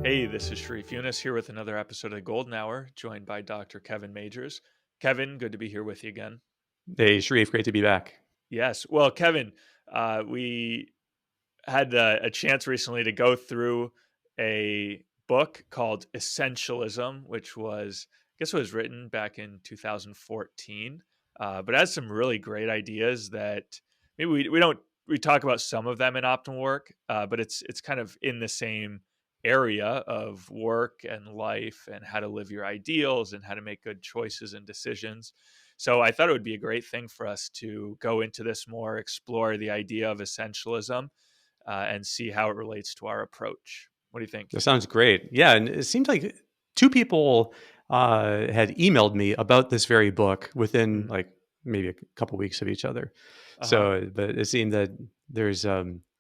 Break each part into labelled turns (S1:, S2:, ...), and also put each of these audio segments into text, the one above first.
S1: Hey, this is Sharif Yunus here with another episode of Golden Hour, joined by Dr. Kevin Majors. Kevin, good to be here with you again.
S2: Hey, Sharif, great to be back.
S1: Yes. Well, Kevin, we had a chance recently to go through a book called Essentialism, which I guess, it was written back in 2014, but it has some really great ideas that maybe we talk about some of them in Optimal Work, but it's kind of in the same area of work and life and how to live your ideals and how to make good choices and decisions. So I thought it would be a great thing for us to go into this more, explore the idea of essentialism, and see how it relates to our approach. What do you think?
S2: That sounds great. Yeah, and it seems like two people had emailed me about this very book within
S1: Mm.
S2: like maybe a couple weeks of each other.
S1: Uh-huh.
S2: But it seemed that there's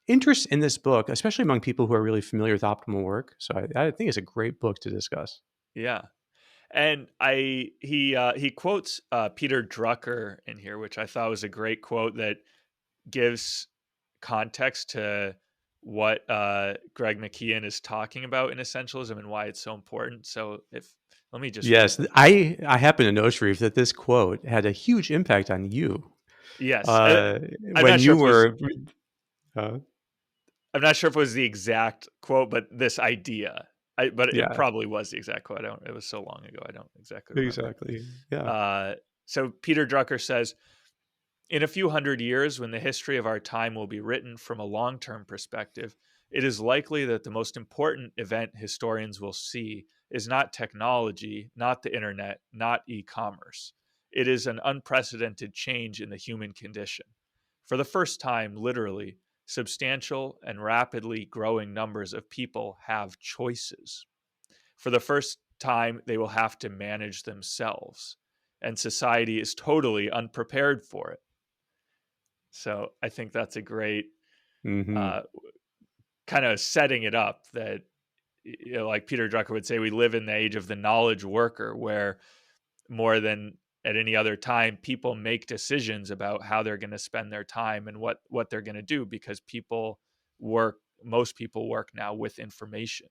S2: interest in this book, especially among people who are really familiar with optimal work. So I think it's a great book to discuss.
S1: Yeah. And he quotes Peter Drucker in here, which I thought was a great quote that gives context to what Greg McKeown is talking about in essentialism and why it's so important. So if let me just read
S2: Yes,
S1: this.
S2: I happen to know, Sharif, that this quote had a huge impact on you
S1: Yes,
S2: uh,
S1: I'm
S2: when
S1: not sure
S2: you
S1: if it was
S2: were. Uh,
S1: I'm not sure if it was the exact quote, but this idea. But it
S2: yeah,
S1: probably was the exact quote. I don't. It was so long ago. I don't exactly remember.
S2: exactly. Yeah.
S1: Uh, so Peter Drucker says, in a few hundred years, when the history of our time will be written from a long-term perspective, it is likely that the most important event historians will see is not technology, not the internet, not e-commerce. It is an unprecedented change in the human condition. For the first time, literally, substantial and rapidly growing numbers of people have choices. For the first time, they will have to manage themselves, and society is totally unprepared for it. So I think that's a great
S2: Hmm.
S1: uh, kind of setting it up that, like Peter Drucker would say, we live in the age of the knowledge worker, where more than at any other time, people make decisions about how they're going to spend their time and what they're going to do because most people work now with information,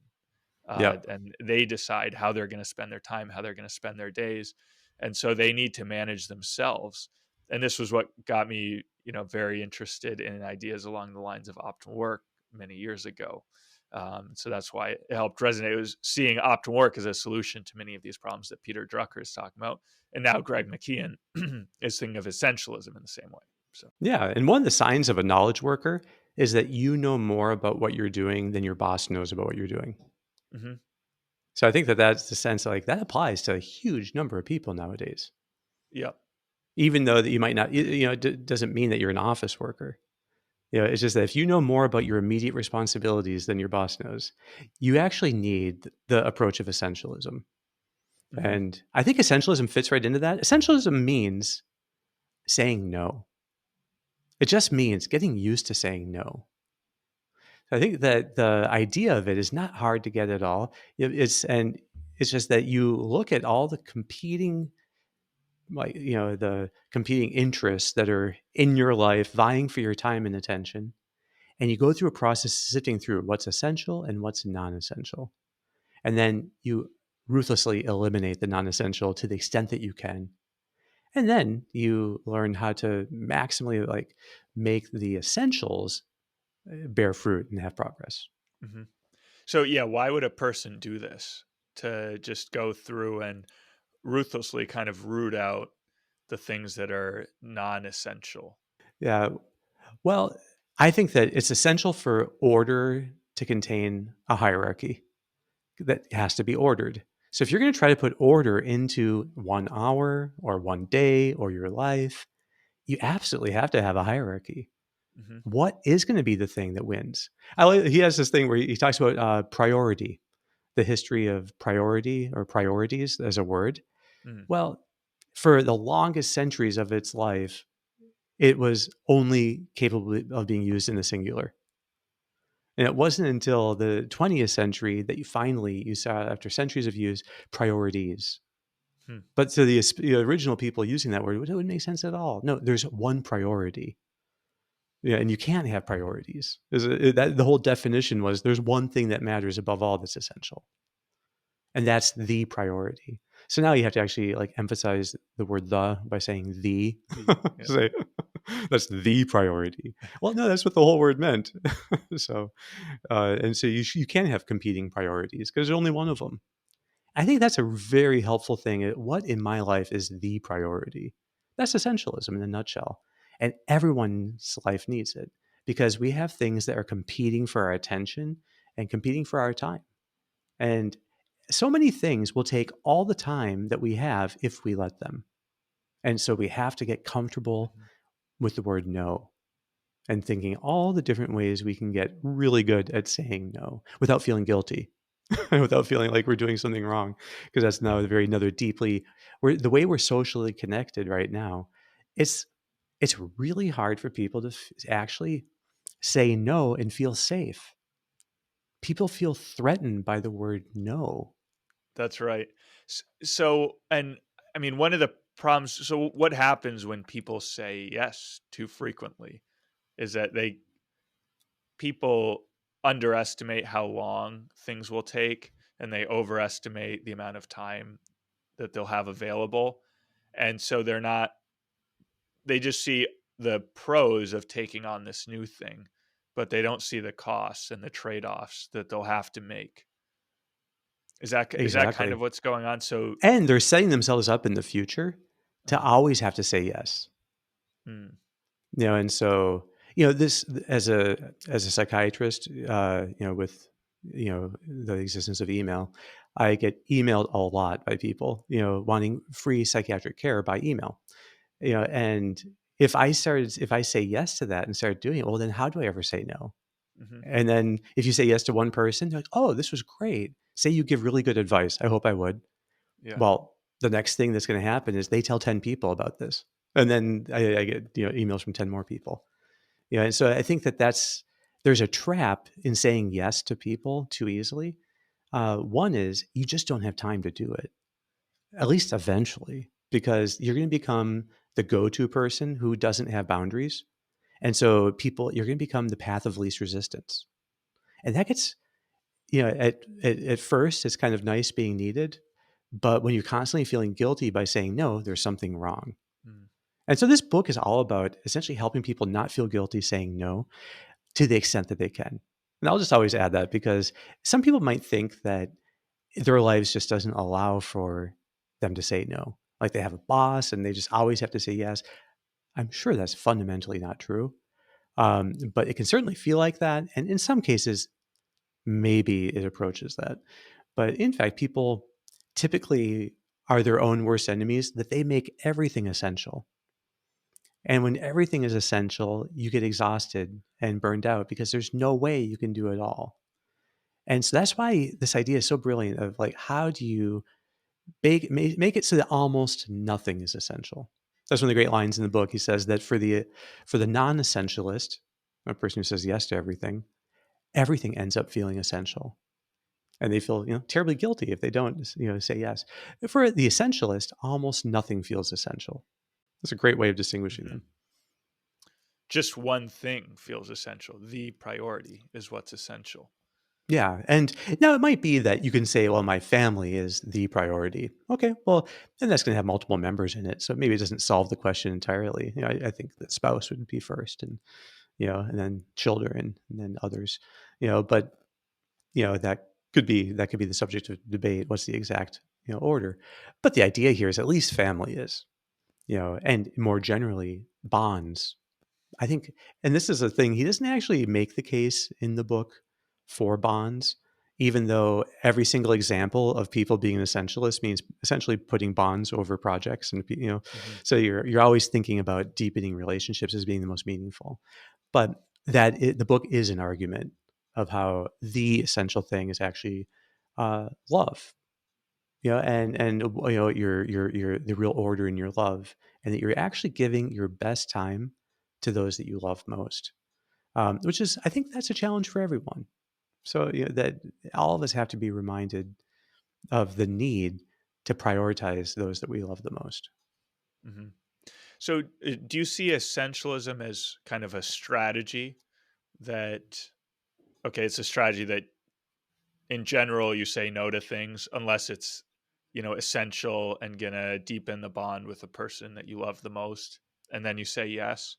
S2: Yeah.
S1: and they decide how they're going to spend their time, how they're going to spend their days, and so they need to manage themselves. And this was what got me, very interested in ideas along the lines of optimal work many years ago. So that's why it helped resonate. It was seeing optimal work as a solution to many of these problems that Peter Drucker is talking about, and now Greg McKeown is thinking of essentialism in the same way. So,
S2: Yeah. And one of the signs of a knowledge worker is that you know more about what you're doing than your boss knows about what you're doing.
S1: mhm.
S2: So I think that that's the sense like that applies to a huge number of people nowadays.
S1: Yeah.
S2: Even though that you might not, it doesn't mean that you're an office worker. It's just that if you know more about your immediate responsibilities than your boss knows, you actually need the approach of essentialism.
S1: Hmm.
S2: And I think essentialism fits right into that. Essentialism means saying no. It just means getting used to saying no. I think that the idea of it is not hard to get at all. It's just that you look at all the competing, like the competing interests that are in your life vying for your time and attention, and you go through a process sifting through what's essential and what's non-essential. And then you ruthlessly eliminate the non-essential to the extent that you can. And then you learn how to maximally like make the essentials bear fruit and have progress.
S1: Hmm. So yeah, why would a person do this? To just go through and ruthlessly kind of root out the things that are non-essential.
S2: Yeah. Well, I think that it's essential for order to contain a hierarchy that has to be ordered. So if you're going to try to put order into 1 hour or 1 day or your life, you absolutely have to have a hierarchy.
S1: Hmm.
S2: What is going to be the thing that wins? He has this thing where he talks about priority, the history of priority or priorities as a word.
S1: Hmm.
S2: Well, for the longest centuries of its life, it was only capable of being used in the singular. And it wasn't until the 20th century that you saw, after centuries of use, priorities.
S1: Hmm.
S2: But to the original people using that word, it wouldn't make sense at all. No, there's one priority. Yeah, and you can't have priorities. The whole definition was there's one thing that matters above all that's essential, and that's the priority. So now you have to actually like emphasize the word "the" by saying "the."
S1: Yeah.
S2: Say that's the priority. Well, no, that's what the whole word meant. So, and so you can have competing priorities because there's only one of them. I think that's a very helpful thing. What in my life is the priority? That's essentialism in a nutshell. And everyone's life needs it because we have things that are competing for our attention and competing for our time. And so many things will take all the time that we have if we let them. And so we have to get comfortable
S1: Mhm.
S2: with the word no and thinking all the different ways we can get really good at saying no without feeling guilty. Without feeling like we're doing something wrong, because that's now another deeply the way we're socially connected right now. It's it's really hard for people to actually say no and feel safe. People feel threatened by the word no.
S1: That's right. So, and I mean, one of the problems. So, what happens when people say yes too frequently is that people underestimate how long things will take, and they overestimate the amount of time that they'll have available, and so they just see the pros of taking on this new thing, but they don't see the costs and the trade-offs that they'll have to make. Is that kind
S2: Exactly.
S1: of what's going on? So,
S2: And they're setting themselves up in the future to
S1: uh
S2: always have to say yes.
S1: mm,
S2: And so, this as a psychiatrist, with the existence of email, I get emailed a lot by people, wanting free psychiatric care by email. And if I say yes to that and start doing it, well, then how do I ever say no?
S1: mhm,
S2: And then if you say yes to one person, they're like, oh, this was great. Say you give really good advice. I hope I would.
S1: yeah,
S2: Well, the next thing that's going to happen is they tell 10 people about this. And then I get emails from 10 more people. And so I think there's a trap in saying yes to people too easily. One is you just don't have time to do it, at least eventually, because you're going to become the go-to person who doesn't have boundaries. And so you're going to become the path of least resistance. And that gets, at first, it's kind of nice being needed. But when you're constantly feeling guilty by saying no, there's something wrong.
S1: mm,
S2: And so this book is all about essentially helping people not feel guilty saying no to the extent that they can. And I'll just always add that because some people might think that their lives just doesn't allow for them to say no. Like they have a boss and they just always have to say yes. I'm sure that's fundamentally not true. But it can certainly feel like that. And in some cases, maybe it approaches that. But in fact, people typically are their own worst enemies, that they make everything essential. And when everything is essential, you get exhausted and burned out because there's no way you can do it all. And so that's why this idea is so brilliant of like, how do you make it so that almost nothing is essential? That's one of the great lines in the book. He says that for the non-essentialist, a person who says yes to everything ends up feeling essential. And they feel, terribly guilty if they don't, say yes. For the essentialist, almost nothing feels essential. That's a great way of distinguishing
S1: mhm.
S2: them.
S1: Just one thing feels essential. The priority is what's essential.
S2: Yeah, and now it might be that you can say, "Well, my family is the priority." Okay, well, then that's gonna have multiple members in it, so maybe it doesn't solve the question entirely. I think the spouse would be first and, and then children and then others, but, that could be the subject of debate. What's the exact, order? But the idea here is at least family is, and more generally, bonds. I think, and this is a thing, he doesn't actually make the case in the book for bonds, even though every single example of people being an essentialist means essentially putting bonds over projects, and
S1: Mhm,
S2: so you're always thinking about deepening relationships as being the most meaningful. But the book is an argument of how the essential thing is actually love, and your the real order in your love, and that you're actually giving your best time to those that you love most. Which is, I think, that's a challenge for everyone. So that all of us have to be reminded of the need to prioritize those that we love the most.
S1: mhm. So, do you see essentialism as kind of a strategy that, okay, it's a strategy that in general you say no to things unless it's, essential and gonna deepen the bond with the person that you love the most, and then you say yes?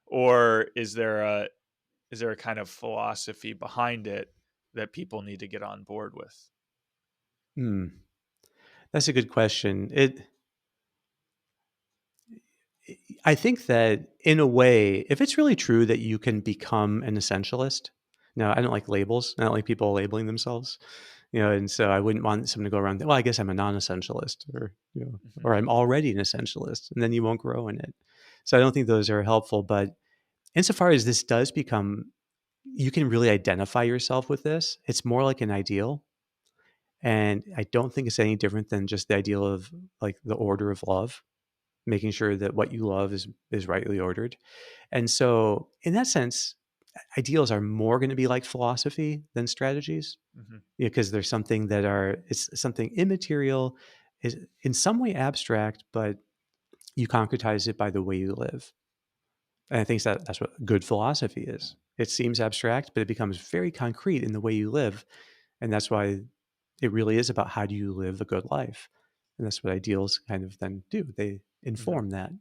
S1: Or is there a kind of philosophy behind it that people need to get on board with?
S2: Hmm, that's a good question. I think that in a way, if it's really true that you can become an essentialist, now I don't like labels. I don't like people labeling themselves, and so I wouldn't want someone to go around. Well, I guess I'm a non-essentialist,
S1: Mhm,
S2: or I'm already an essentialist, and then you won't grow in it. So I don't think those are helpful. But insofar as this does become, you can really identify yourself with this. It's more like an ideal, and I don't think it's any different than just the ideal of like the order of love, making sure that what you love is rightly ordered. And so, in that sense, ideals are more going to be like philosophy than strategies,
S1: mhm,
S2: because there's something that are it's something immaterial, is in some way abstract, but you concretize it by the way you live. And I think that's what good philosophy is. It seems abstract, but it becomes very concrete in the way you live, and that's why it really is about how do you live a good life, and that's what ideals kind of then do. They
S1: mhm,
S2: inform that.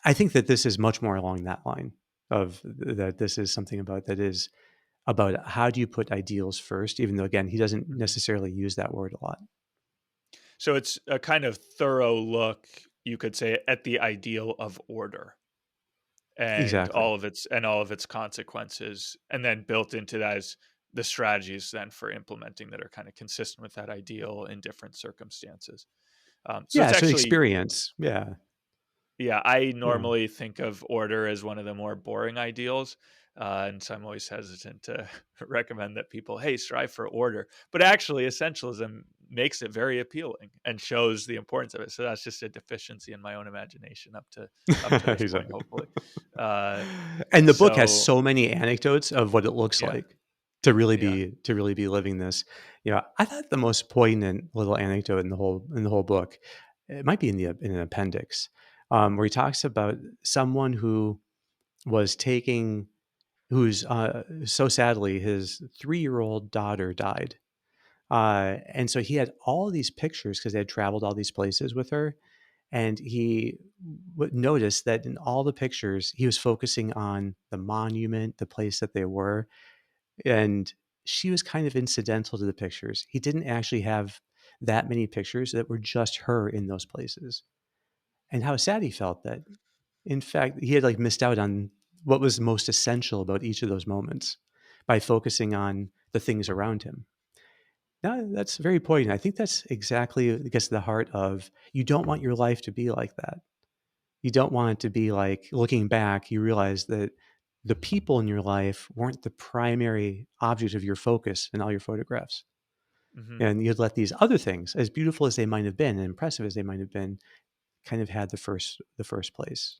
S2: I think that this is much more along that line of that this is something about that is about how do you put ideals first, even though again, he doesn't
S1: mhm.
S2: necessarily use that word a lot.
S1: So it's a kind of thorough look, you could say, at the ideal of order and
S2: Exactly.
S1: all of its consequences, and then built into that is the strategies then for implementing that are kind of consistent with that ideal in different circumstances. So
S2: Yeah,
S1: it's
S2: so the
S1: actually,
S2: experience. Yeah.
S1: yeah, I
S2: Yeah.
S1: normally think of order as one of the more boring ideals. And so I'm always hesitant to recommend that people, hey, strive for order. But actually, essentialism makes it very appealing and shows the importance of it. So that's just a deficiency in my own imagination up to this point,
S2: Exactly.
S1: hopefully. Uh,
S2: And the book has
S1: so
S2: so many anecdotes of what it looks
S1: yeah,
S2: like
S1: yeah.
S2: to really be living this. I thought the most poignant little anecdote in the whole book, it might be in an appendix, where he talks about someone was taking who's so sadly his 3-year-old daughter died. And so he had all these pictures because they had traveled all these places with her. And he would notice that in all the pictures, he was focusing on the monument, the place that they were. And she was kind of incidental to the pictures. He didn't actually have that many pictures that were just her in those places. And how sad he felt that, in fact, he had like missed out on what was most essential about each of those moments by focusing on the things around him. No, that's very poignant. I think that's exactly it gets to the heart of you don't want your life to be like that. You don't want it to be like looking back, you realize that the people in your life weren't the primary object of your focus in all your photographs.
S1: Hmm.
S2: And you'd let these other things, as beautiful as they might have been and impressive as they might have been, kind of had the first place.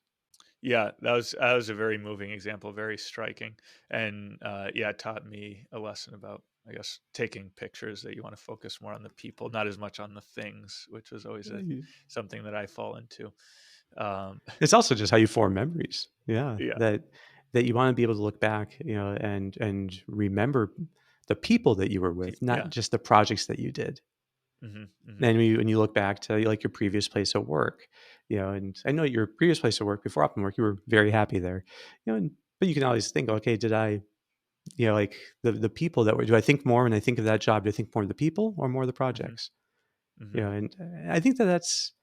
S1: Yeah, that was a very moving example, very striking, and yeah, it taught me a lesson about, I guess, taking pictures that you want to focus more on the people, not as much on the things, which was always something that I fall into. Um,
S2: It's also just how you form memories. Yeah,
S1: yeah,
S2: that you wanna be able to look back, and remember the people that you were with, not
S1: yeah,
S2: just the projects that you did.
S1: hmm, hmm,
S2: And when you look back to, like, your previous place of work, and I know your previous place of work before OptimalWork, you were very happy there, but you can always think, "Okay, did I" like, the people that were do I think more when I think of that job, do I think more of the people or more of the
S1: hmm,
S2: projects?
S1: hmm.
S2: And I think that that's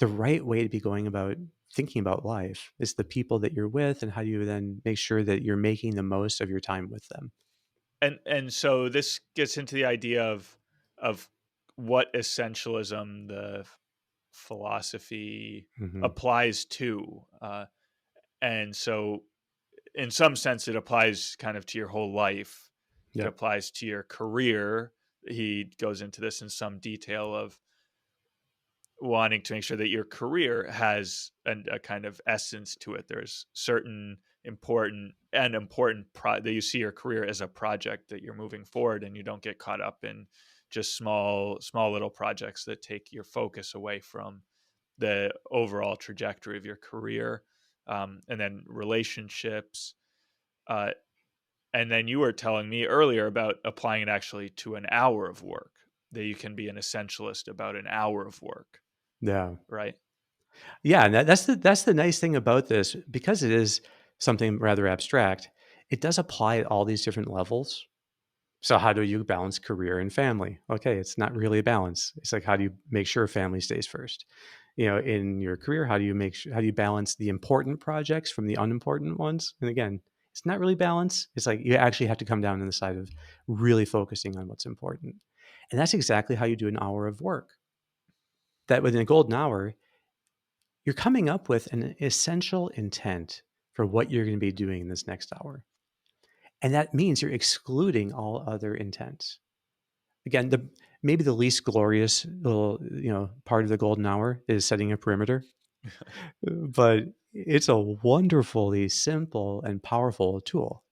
S2: the right way to be going about thinking about life is the people that you're with and how do you then make sure that you're making the most of your time with them.
S1: And so this gets into the idea of what essentialism the philosophy
S2: Hmm.
S1: applies to, and so in some sense it applies kind of to your whole life. It
S2: Yep.
S1: applies to your career. He goes into this in some detail of wanting to make sure that your career has a kind of essence to it. There's certain that you see your career as a project that you're moving forward, and you don't get caught up in just small little projects that take your focus away from the overall trajectory of your career, and then relationships. Uh, and then you were telling me earlier about applying it actually to an hour of work, that you can be an essentialist about an hour of work,
S2: Yeah.
S1: right?
S2: Yeah, and that's the nice thing about this, because it is something rather abstract. It does apply at all these different levels. So how do you balance career and family? Okay, it's not really a balance. It's like, how do you make sure family stays first? In your career, how do you balance the important projects from the unimportant ones? And again, it's not really balance. It's like you actually have to come down on the side of really focusing on what's important. And that's exactly how you do an hour of work. That within a golden hour, you're coming up with an essential intent for what you're going to be doing in this next hour. And that means you're excluding all other intents. Again, the maybe the least glorious little, part of the golden hour is setting a perimeter, but it's a wonderfully simple and powerful tool.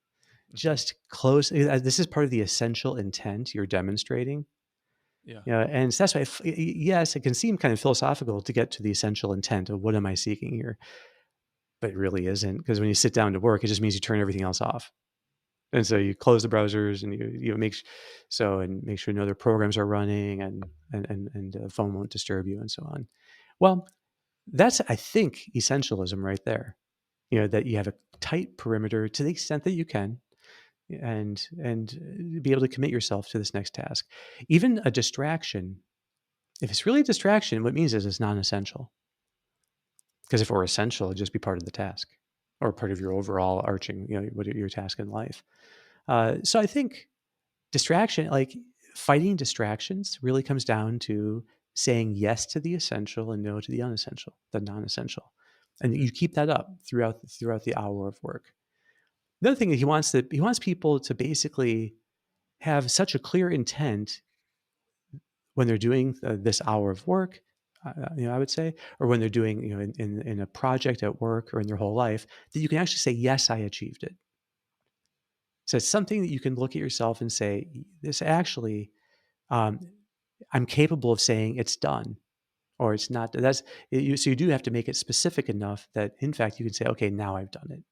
S1: Hmm.
S2: Just close. This is part of the essential intent you're demonstrating.
S1: Yeah.
S2: And so that's why, yes, it can seem kind of philosophical to get to the essential intent of what am I seeking here, but it really isn't, because when you sit down to work, it just means you turn everything else off. And so you close the browsers, and make sure no other programs are running, and the phone won't disturb you, and so on. Well, that's, I think, essentialism right there. That you have a tight perimeter to the extent that you can, and be able to commit yourself to this next task. Even a distraction, if it's really a distraction, what it means is it's non-essential. Because if it were essential, it'd just be part of the task, or part of your overall arching, what your task in life. So I think like fighting distractions really comes down to saying yes to the essential and no to the unessential, the non-essential. And
S1: Hmm.
S2: you keep that up throughout the hour of work. The other thing is he wants people to basically have such a clear intent when they're doing this hour of work, I would say, or when they're doing, in a project at work or in their whole life, that you can actually say, yes, I achieved it. So it's something that you can look at yourself and say, this actually, um, I'm capable of saying it's done, or it's not. So you do have to make it specific enough that, in fact, you can say, okay, now I've done it.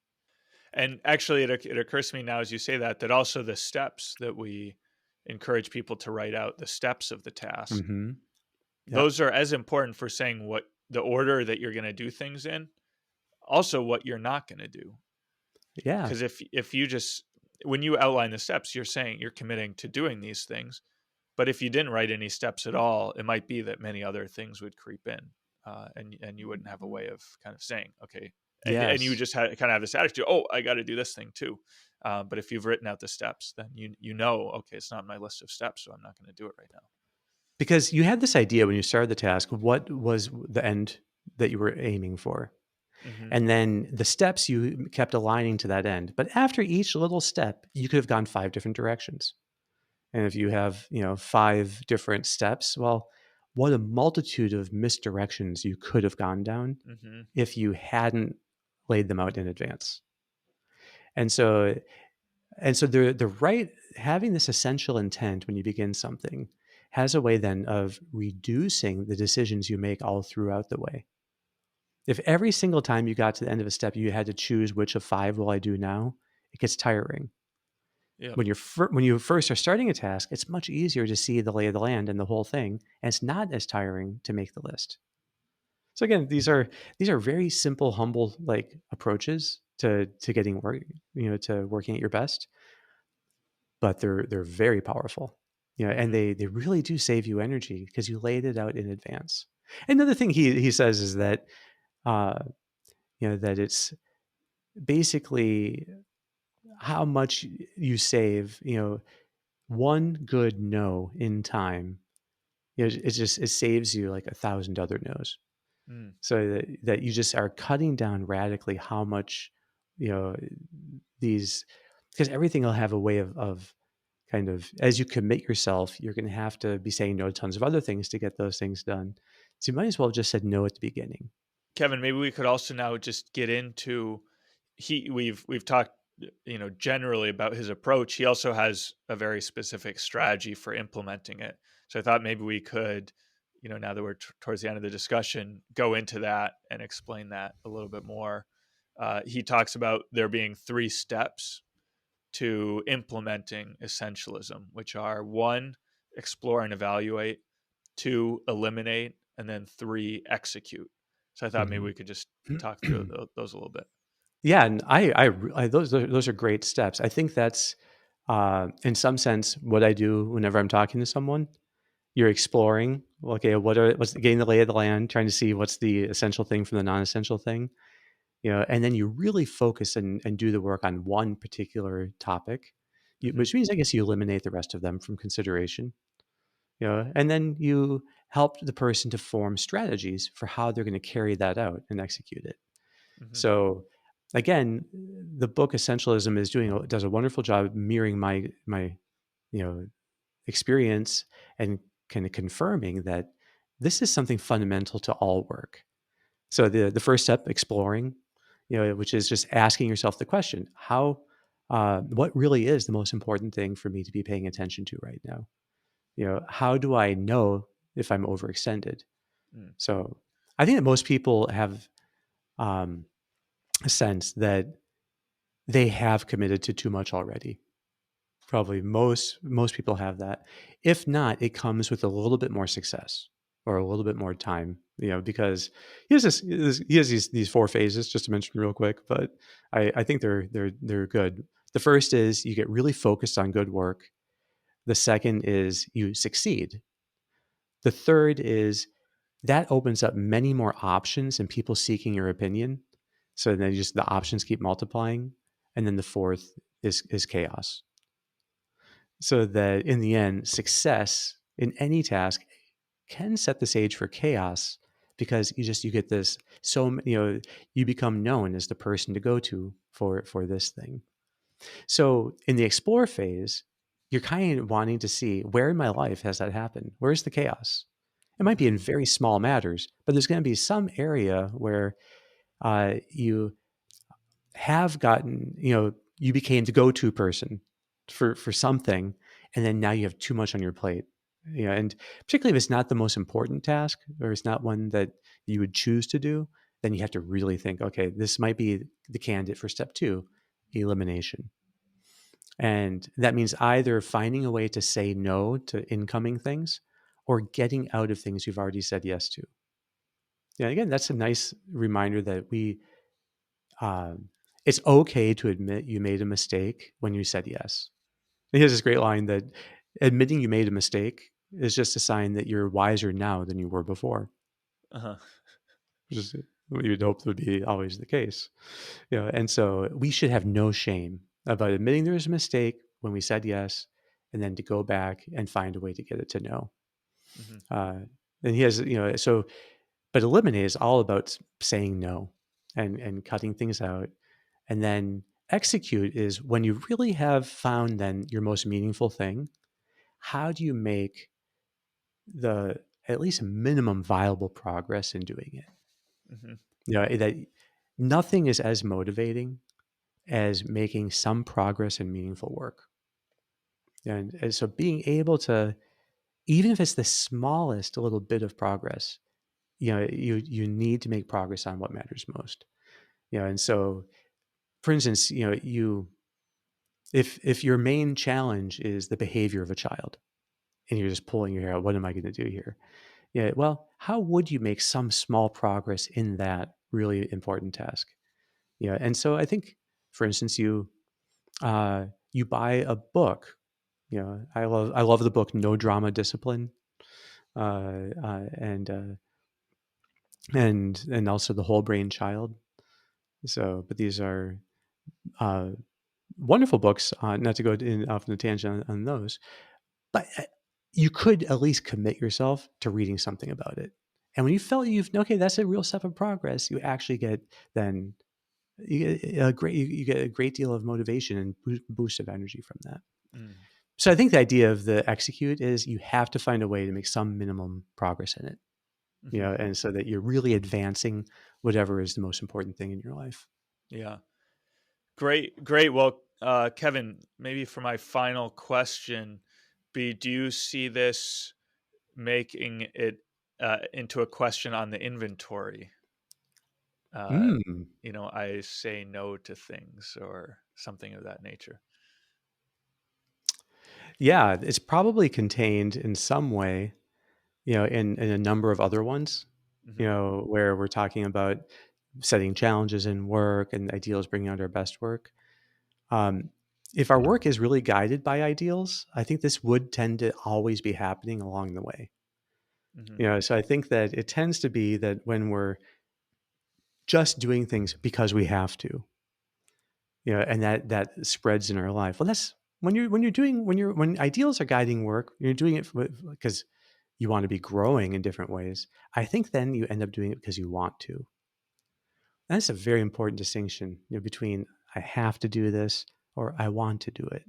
S1: And actually, it occurs to me now as you say that, that also the steps that we encourage people to write out, the steps of the task,
S2: Hmm. Yep.
S1: those are as important for saying what the order that you're going to do things in, also what you're not going to do.
S2: Yeah.
S1: Because if you just, when you outline the steps, you're saying you're committing to doing these things. But if you didn't write any steps at all, it might be that many other things would creep in, and you wouldn't have a way of kind of saying, okay, and you
S2: Yes.
S1: just kind of have this attitude, oh, I got to do this thing too. But if you've written out the steps, then you know, okay, it's not on my list of steps, so I'm not going to do it right now.
S2: Because you had this idea when you started the task, what was the end that you were aiming for?
S1: Hmm.
S2: And then the steps you kept aligning to that end. But after each little step, you could have gone 5 different directions. And if you have, 5 different steps, well, what a multitude of misdirections you could have gone down
S1: Hmm.
S2: if you hadn't laid them out in advance. And so the right having this essential intent when you begin something has a way then of reducing the decisions you make all throughout the way. If every single time you got to the end of a step, you had to choose which of 5 will I do now, it gets tiring.
S1: Yep.
S2: When you first are starting a task, it's much easier to see the lay of the land and the whole thing, and it's not as tiring to make the list. So again, these are very simple, humble like approaches to getting work, to working at your best, but they're very powerful. And
S1: Hmm.
S2: they really do save you energy because you laid it out in advance. Another thing he says is that uh, that it's basically how much you save. One good no in time. It saves you like 1,000 other no's.
S1: Mm.
S2: So that you just are cutting down radically how much, you know, these, because everything will have a way of kind of, as you commit yourself, you're going to have to be saying no to tons of other things to get those things done. So you might as well have just said no at the beginning.
S1: Kevin, maybe we could also now just get into, we've talked, generally about his approach. He also has a very specific strategy for implementing it. So I thought maybe we could now that we're towards the end of the discussion, go into that and explain that a little bit more. He talks about there being 3 steps to implementing essentialism, which are: 1, explore and evaluate; 2, eliminate; and then 3, execute. So I thought maybe
S2: Mhm.
S1: we could just talk through those a little bit.
S2: Yeah, and those are great steps. I think that's, in some sense, what I do whenever I'm talking to someone. You're exploring, well, okay, what's getting the lay of the land, trying to see what's the essential thing from the non-essential thing, and then you really focus and do the work on one particular topic,
S1: Hmm.
S2: which means I guess you eliminate the rest of them from consideration, and then you help the person to form strategies for how they're going to carry that out and execute it.
S1: Hmm.
S2: So again, the book Essentialism does a wonderful job mirroring my you know experience and kind of confirming that this is something fundamental to all work. So the first step, exploring, which is just asking yourself the question, what really is the most important thing for me to be paying attention to right now? How do I know if I'm overextended?
S1: Mm.
S2: So I think that most people have um, a sense that they have committed to too much already. Probably most people have that. If not, it comes with a little bit more success or a little bit more time, because he has these 4 phases, just to mention real quick, but I think they're good. The first is you get really focused on good work. The second is you succeed. The third is that opens up many more options and people seeking your opinion. So then just the options keep multiplying. And then the fourth is chaos. So that in the end, success in any task can set the stage for chaos because you get this, you become known as the person to go to for this thing. So in the explore phase, you're kind of wanting to see, where in my life has that happened? Where's the chaos? It might be
S1: Hmm.
S2: in very small matters, but there's going to be some area where you have gotten, you became the go-to person for something, and then now you have too much on your plate. And particularly if it's not the most important task or it's not one that you would choose to do, then you have to really think, okay, this might be the candidate for step 2, elimination. And that means either finding a way to say no to incoming things or getting out of things you've already said yes to. Yeah, again, that's a nice reminder that um, it's okay to admit you made a mistake when you said yes. He has this great line that admitting you made a mistake is just a sign that you're wiser now than you were before,
S1: Uh-huh.
S2: which is what you'd hope would be always the case. And so we should have no shame about admitting there was a mistake when we said yes, and then to go back and find a way to get it to no.
S1: Hmm.
S2: Uh, and he has, but eliminate is all about saying no and cutting things out. And then execute is when you really have found then your most meaningful thing. How do you make the at least minimum viable progress in doing it?
S1: Hmm.
S2: That nothing is as motivating as making some progress in meaningful work. And so being able to, even if it's the smallest little bit of progress, you need to make progress on what matters most. And so for instance, if your main challenge is the behavior of a child and you're just pulling your hair out, what am I going to do here? Yeah, well, how would you make some small progress in that really important task? And so I think, for instance, you buy a book. I love the book No Drama Discipline, uh, uh, and uh, and also The Whole Brain Child. So, but these are uh, wonderful books. Not to go off on a tangent on those, but you could at least commit yourself to reading something about it. And when you felt okay, that's a real step of progress. You actually get then you get a great deal of motivation and boost of energy from that.
S1: Mm.
S2: So I think the idea of the execute is you have to find a way to make some minimum progress in it,
S1: Hmm.
S2: and so that you're really advancing whatever is the most important thing in your life.
S1: Yeah. Great, great. Well, Kevin, maybe for my final question, do you see this making it into a question on the inventory. Uh,
S2: Mm.
S1: I say no to things or something of that nature.
S2: Yeah, it's probably contained in some way, in a number of other ones,
S1: Hmm.
S2: where we're talking about setting challenges in work and ideals bringing out our best work. Um, if our work is really guided by ideals, I think this would tend to always be happening along the way.
S1: Hmm.
S2: So I think that it tends to be that when we're just doing things because we have to, and that spreads in our life. Well, that's when ideals are guiding work, you're doing it because you want to be growing in different ways. I think then you end up doing it because you want to. That's a very important distinction, between I have to do this or I want to do it.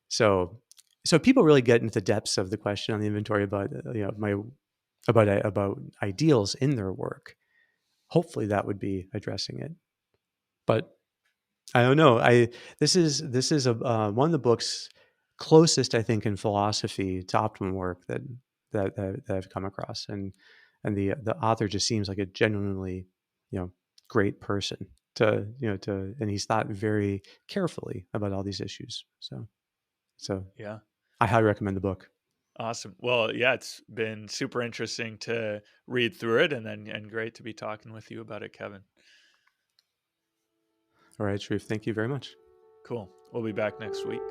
S2: So, so people really get into the depths of the question on the inventory about my about ideals in their work. Hopefully, that would be addressing it. But I don't know. This is one of the books closest, I think, in philosophy to optimum work that I've come across, and the author just seems like a genuinely you know great person and he's thought very carefully about all these issues. So
S1: Yeah.
S2: I highly recommend the book.
S1: Awesome. Well, yeah, it's been super interesting to read through it, and great to be talking with you about it, Kevin.
S2: All right, Sharif, thank you very much.
S1: Cool. We'll be back next week.